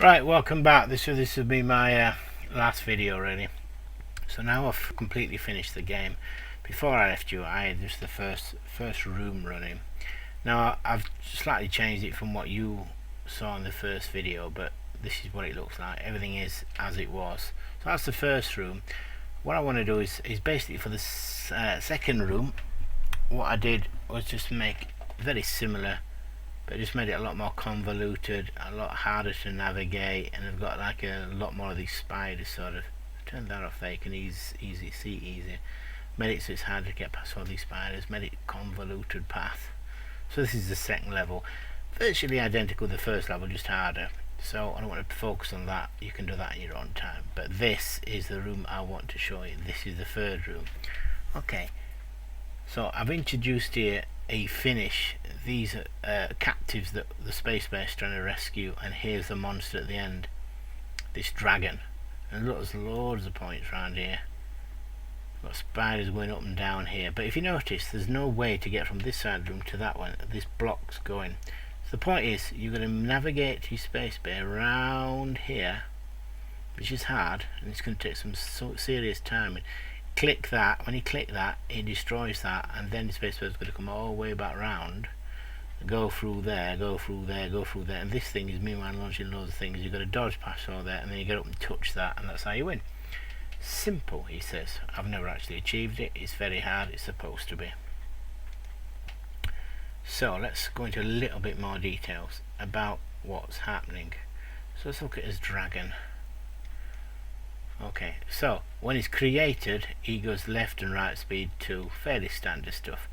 Right, welcome back. This will be my last video really. So now I've completely finished the game. Before I left you, I had just the first room running. Now I've slightly changed it from what you saw in the first video, but this is what it looks like. Everything is as it was. So that's the first room. What I want to do is basically for the second room, what I did was just make very similar, but just made it a lot more convoluted, a lot harder to navigate, and I've got like a lot more of these spiders sort of. Turn that off there, you can see easier. Made it so it's hard to get past all these spiders, made it convoluted path. So this is the second level. Virtually identical to the first level, just harder. So I don't want to focus on that, you can do that in your own time. But this is the room I want to show you. This is the third room. Okay, so I've introduced here a finish. These are captives that the SpaceBear is trying to rescue, and here's the monster at the end, this dragon. And look, there's loads of points around here. Got spiders going up and down here, but if you notice, there's no way to get from this side of the room to that one. This block's going. So the point is, you're going to navigate your SpaceBear around here, which is hard, and it's going to take some serious time. Click that. When you click that, it destroys that, and then the SpaceBear is going to come all the way back round, go through there, go through there, go through there, and this thing is meanwhile launching loads of things. You've got to dodge past all there, and then you get up and touch that, and that's how you win. Simple, he says. I've never actually achieved it. It's very hard. It's supposed to be. So let's go into a little bit more details about what's happening. So let's look at his dragon. Okay, so when he's created, he goes left and right speed 2, fairly standard stuff.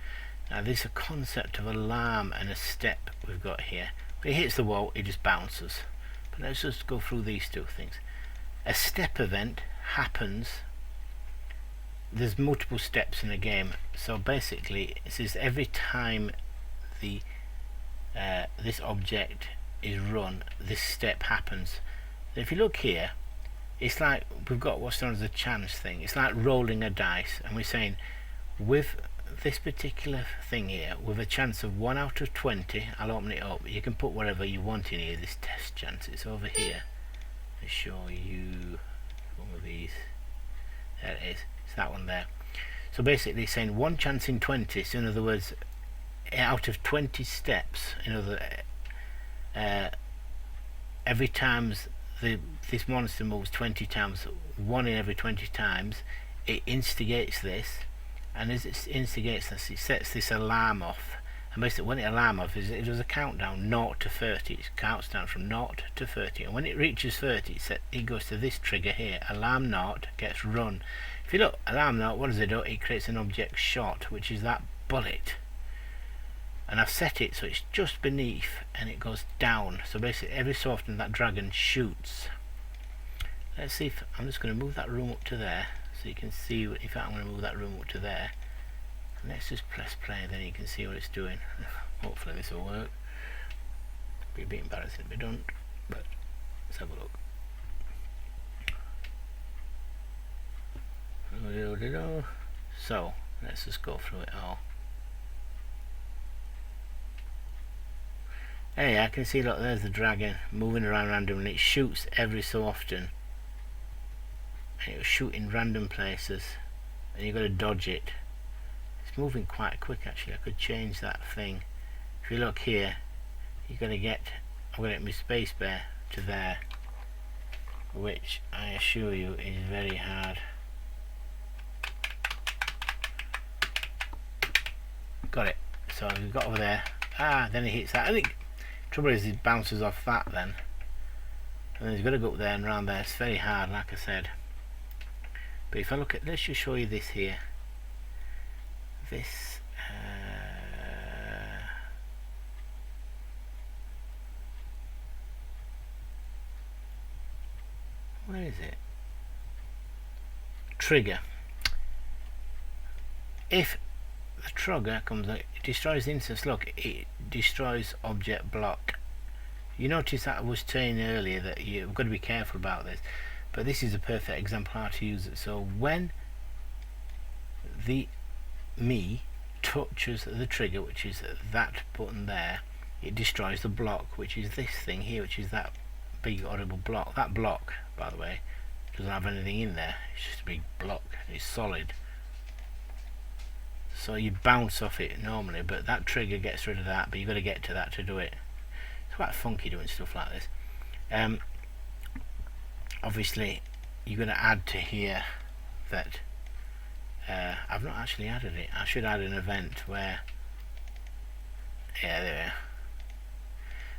Now this is a concept of alarm and a step we've got here. When he hits the wall, it just bounces. But let's just go through these two things. A step event happens. There's multiple steps in a game, so basically it says every time the this object is run, this step happens. If you look here, it's like we've got what's known as a chance thing. It's like rolling a dice, and we're saying with this particular thing here, with a chance of 1 out of 20, I'll open it up. You can put whatever you want in here. This test chance, it's over here. I'll show you one of these. There it is. It's that one there. So basically, it's saying 1 chance in 20. So in other words, out of 20 steps, in other every time this monster moves 20 times, 1 in every 20 times, it instigates this, and as it instigates this, it sets this alarm off. And basically when it alarm off, it does a countdown 0 to 30. It counts down from 0 to 30, and when it reaches 30, it goes to this trigger here, alarm 0 gets run. If you look, alarm 0, what does it do? It creates an object shot, which is that bullet. And I've set it so it's just beneath, and it goes down. So basically every so often that dragon shoots. Let's see if I'm just going to move that room up to there, so you can see. In fact, I'm going to move that room up to there, and let's just press play, then you can see what it's doing. Hopefully this will work. Be a bit embarrassing if it don't, but let's have a look. So let's just go through it all. Hey, I can see, look, there's the dragon moving around randomly. It shoots every so often, and it'll shoot in random places, and you've got to dodge it. It's moving quite quick actually. I could change that thing. If you look here, you're going to get, I'm going to get my SpaceBear to there, which I assure you is very hard. Got it. So we've got over there. Then it hits that. I think trouble is it bounces off that then, and then he's got to go up there and round there. It's very hard, like I said. But if I look at, let's just show you this here. This where is it? Trigger. If the trigger comes out, it destroys the instance. Look, it destroys object block. You notice that I was saying earlier that you've got to be careful about this, but this is a perfect example how to use it. So when the me touches the trigger, which is that button there, it destroys the block, which is this thing here, which is that big horrible block. That block, by the way, doesn't have anything in there. It's just a big block. It's solid. So you bounce off it normally, but that trigger gets rid of that, but you've got to get to that to do it. It's quite funky doing stuff like this. Obviously you're going to add to here that I've not actually added it. I should add an event where, yeah, there we are.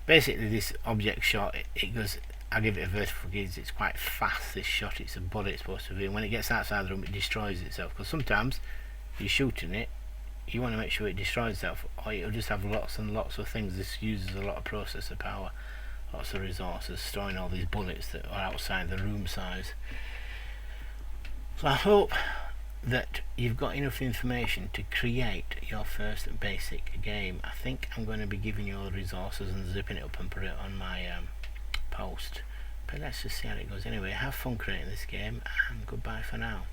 Basically this object shot, it goes, I give it a vertical gaze. It's quite fast, this shot. It's a bullet it's supposed to be, and when it gets outside the room it destroys itself, because sometimes you're shooting it, you want to make sure it destroys itself, or it'll just have lots and lots of things. This uses a lot of processor power, lots of resources, storing all these bullets that are outside the room size. So I hope that you've got enough information to create your first basic game. I think I'm going to be giving you all the resources and zipping it up and put it on my post, but let's just see how it goes. Anyway, have fun creating this game, and goodbye for now.